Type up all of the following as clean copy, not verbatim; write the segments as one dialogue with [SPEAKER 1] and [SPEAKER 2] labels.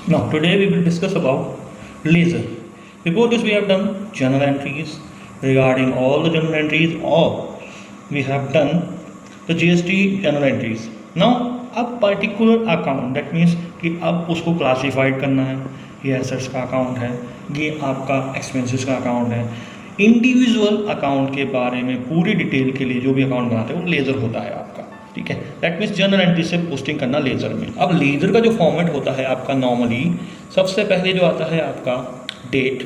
[SPEAKER 1] Now, today we will discuss about laser. Before this, we have done journal entries regarding all the journal entries, or we have done the GST journal entries. Now, अब particular account that means कि अब उसको classified करना है, ये assets का account है, ये आपका expenses का account है, इंडिविजुअल अकाउंट के बारे में पूरी डिटेल के लिए जो भी अकाउंट बनाते हैं वो लेज़र होता है आपका, ठीक है। दैट मीन्स जर्नल एंट्री से पोस्टिंग करना लेज़र में। अब लेज़र का जो फॉर्मेट होता है आपका नॉर्मली सबसे पहले जो आता है आपका date,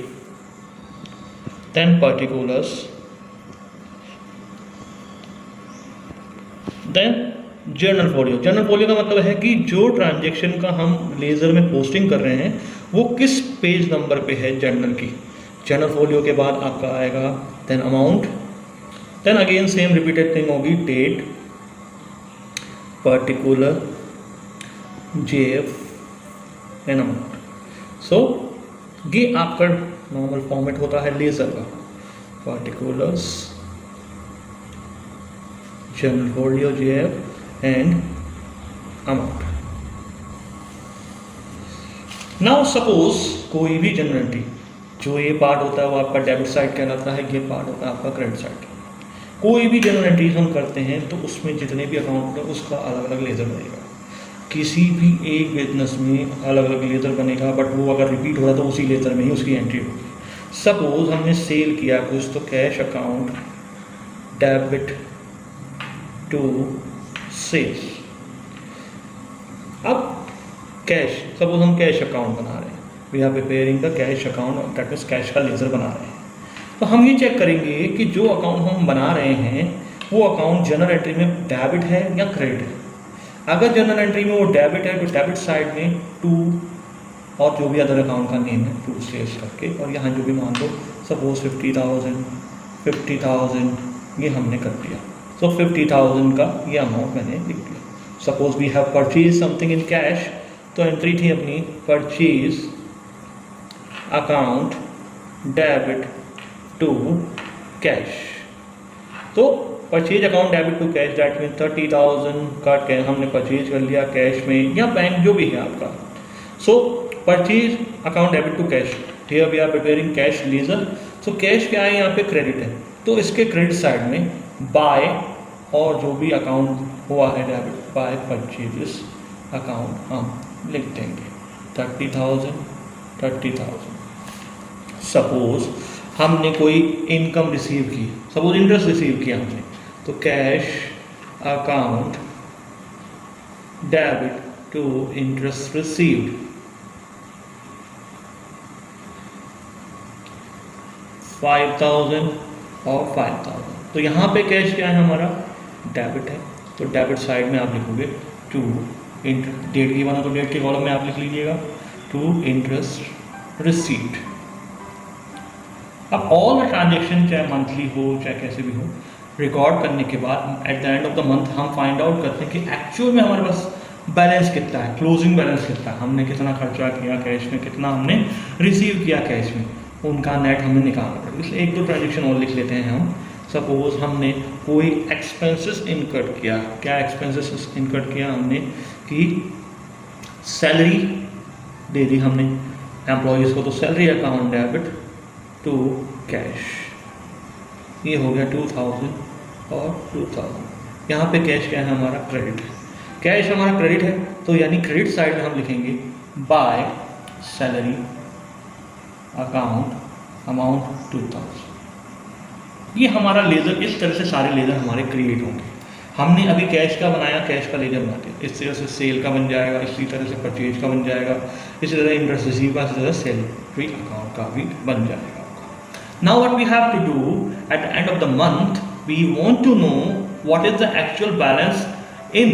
[SPEAKER 1] then particulars, then journal folio. Journal folio का मतलब है कि जो ट्रांजेक्शन का हम लेज़र में पोस्टिंग कर रहे हैं वो किस पेज नंबर पे है जर्नल की। जर्नल फोलियो के बाद आपका आएगा then amount, then again same repeated thing होगी date, particular, JF and amount. So ये आपका नॉर्मल फॉर्मेट होता है लेज़र का, particulars, journal folio, JF and amount. Now suppose कोई भी जर्नल एंट्री, जो ये पार्ट होता है वो आपका डेबिट साइड कहलाता है, ये पार्ट होता है आपका क्रेडिट साइड। कोई भी जर्नल एंट्रीज हम करते हैं तो उसमें जितने भी अकाउंट होते हैं उसका अलग अलग लेज़र बनेगा। किसी भी एक बिजनेस में अलग अलग लेज़र बनेगा, बट वो अगर रिपीट हो रहा है तो उसी लेज़र में ही उसकी एंट्री होगी। सपोज हमने सेल किया कुछ, तो cash account debit to sales. अब कैश, सपोज हम कैश अकाउंट बना रहे हैं, we are preparing the cash account, that means cash का लेज़र बना रहे हैं। तो हम ये चेक करेंगे कि जो अकाउंट हम बना रहे हैं वो अकाउंट जर्नल एंट्री में डेबिट है या क्रेडिट है। अगर जर्नल एंट्री में वो डेबिट है तो डेबिट साइड में टू और जो भी अदर अकाउंट का नेम है टू सेल्स करके, और यहाँ जो भी मान लो सपोज 50,000 ये हमने कर दिया। सो 50,000 का ये अमाउंट मैंने लिख दिया। Suppose we have purchase something in cash, तो एंट्री थी अपनी purchase account debit to cash. तो purchase account debit to cash, that mean 30,000 का हमने परचेज कर लिया कैश में या बैंक जो भी है आपका। So purchase account debit to cash, here we are preparing cash ledger. So cash क्या है यहाँ पे क्रेडिट है, तो इसके क्रेडिट साइड में बाय और जो भी अकाउंट हुआ है डेबिट बाय परचेजेस अकाउंट हम लिख देंगे 30,000। सपोज हमने कोई इनकम रिसीव की, सपोज इंटरेस्ट रिसीव किया हमने, तो cash account debit to interest received, 5,000 और 5,000। तो यहाँ पे कैश क्या है हमारा डेबिट है, तो डेबिट साइड में आप लिखोगे टू इंटरेस्ट, डेट की बना तो डेट के कॉलम में आप लिख लीजिएगा टू इंटरेस्ट रिसीव्ड। अब ऑल द ट्रांजेक्शन चाहे मंथली हो चाहे कैसे भी हो, रिकॉर्ड करने के बाद at the end of the month हम फाइंड आउट करते हैं कि एक्चुअल में हमारे पास बैलेंस कितना है, क्लोजिंग बैलेंस कितना है, हमने कितना खर्चा किया कैश में, कितना हमने रिसीव किया कैश में, उनका नेट हमें निकालना पड़ेगा। इसलिए एक दो ट्रांजेक्शन और लिख लेते हैं हम। सपोज हमने कोई एक्सपेंसेस इनकट किया, क्या एक्सपेंसेस इनकट किया हमने कि सैलरी दे दी हमने एम्प्लॉयज़ को, तो salary account debit to cash, ये हो गया 2,000 और 2,000। यहाँ पे कैश क्या है हमारा क्रेडिट है, कैश हमारा क्रेडिट है, तो यानी क्रेडिट साइड में हम लिखेंगे बाय सैलरी अकाउंट अमाउंट 2,000। ये हमारा लेज़र, इस तरह से सारे लेज़र हमारे क्रिएट होंगे। हमने अभी कैश का बनाया, कैश का लेज़र बना दिया, इस तरह से सेल का बन जाएगा, इसी तरह से परचेज का बन जाएगा, इसी तरह इंटरेस्ट रिसीव का, इसी तरह सैलरी अकाउंट का भी बन जाएगा। Now what we have to do at the end of the month, we want to know what is the actual balance in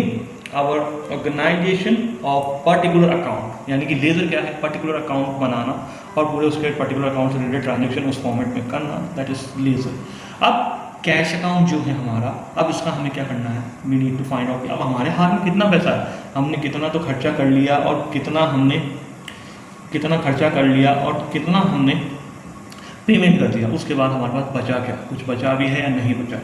[SPEAKER 1] our organization of particular account। यानी कि laser क्या है, पर्टिकुलर अकाउंट बनाना और पूरे उसके पर्टिकुलर अकाउंट से related transaction उस format में करना, दैट इज लेज़र। अब कैश अकाउंट जो है हमारा, अब इसका हमें क्या करना है, we need to find out अब हमारे हाथ में कितना पैसा है, हमने कितना तो खर्चा कर लिया और कितना खर्चा कर लिया और कितना हमने पेमेंट कर दिया, उसके बाद हमारे पास बचा क्या, कुछ बचा भी है या नहीं बचा।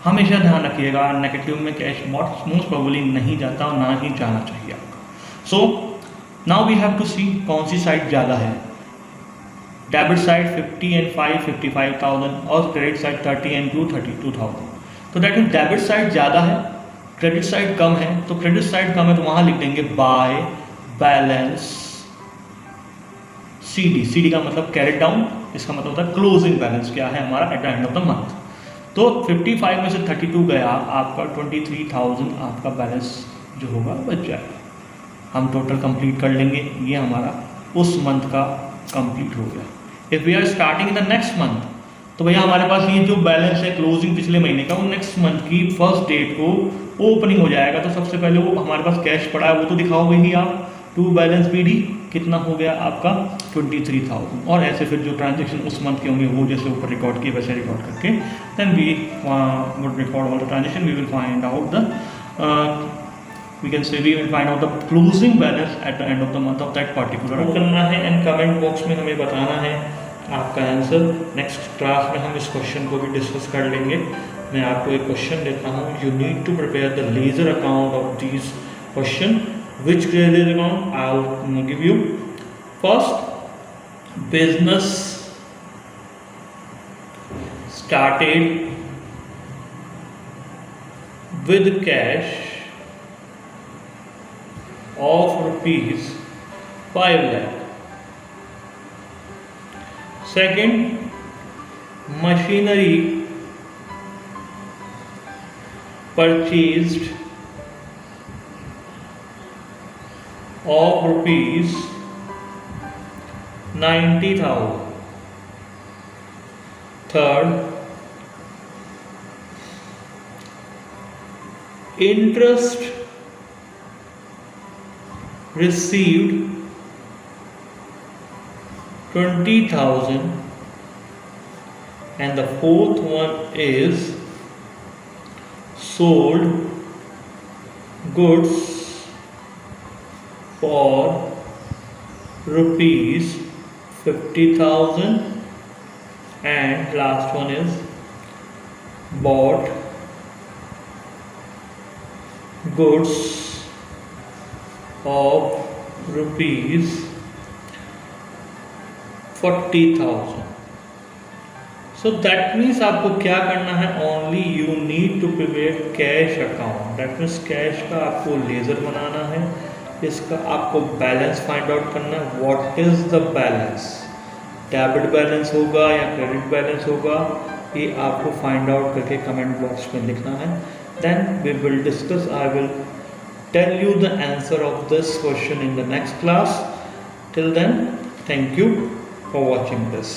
[SPEAKER 1] हमेशा ध्यान रखिएगा नेगेटिव में कैश मोस्ट प्रोबेबली नहीं जाता और ना ही जाना चाहिए आपका। So now we have to see कौन सी साइड ज़्यादा है। डेबिट साइड 50 एंड 5 55,000 और क्रेडिट साइड 30 एंड 2 32,000। तो दैट मीन डेबिट साइड ज़्यादा है, क्रेडिट साइड कम है। तो क्रेडिट साइड कम है तो वहाँ लिख देंगे बाय बैलेंस CD। CD का मतलब कैरेट डाउन, इसका मतलब होता है क्लोजिंग बैलेंस क्या है हमारा at the end of the month. तो 55 में से 32 गया, आपका 23,000 आपका बैलेंस जो होगा बच जाएगा। हम टोटल कंप्लीट कर लेंगे, ये हमारा उस मंथ का कंप्लीट हो गया। If we are starting in the next month, तो भैया हमारे पास ये जो बैलेंस है क्लोजिंग पिछले महीने का, वो नेक्स्ट मंथ की फर्स्ट डेट को ओपनिंग हो जाएगा। तो सबसे पहले वो हमारे पास कैश पड़ा है वो तो दिखाओगे ही आप। टू बैलेंस PD कितना हो गया आपका 23,000। और ऐसे फिर जो ट्रांजेक्शन उस मंथ के होंगे वो जैसे ऊपर रिकॉर्ड किए वैसे रिकॉर्ड करके then we would record all the transaction. We will find out the we can say we will find out the closing balance at the end of the month of that particular करना है। And comment box में हमें बताना है आपका answer. Next class में हम इस क्वेश्चन को भी डिस्कस कर लेंगे। मैं आपको एक क्वेश्चन देता हूँ, you need to prepare the ledger account of this question. Which ledger account I will give you. First, business started with cash of rupees 5 lakh. Second, machinery purchased of rupees 90,000. Third, interest received 20,000, and the fourth one is sold goods for rupees 50,000, and last one is bought goods of rupees 40,000. So that means आपको क्या करना है, only you need to prepare cash account. That means cash का आपको laser बनाना है, इसका आपको balance find out करना है। What is the balance, debit balance होगा या क्रेडिट बैलेंस होगा, ये आपको फाइंड आउट करके कमेंट बॉक्स में लिखना है। Then we will discuss, I will tell you the answer of this question in the next class. Till then, thank you for watching this.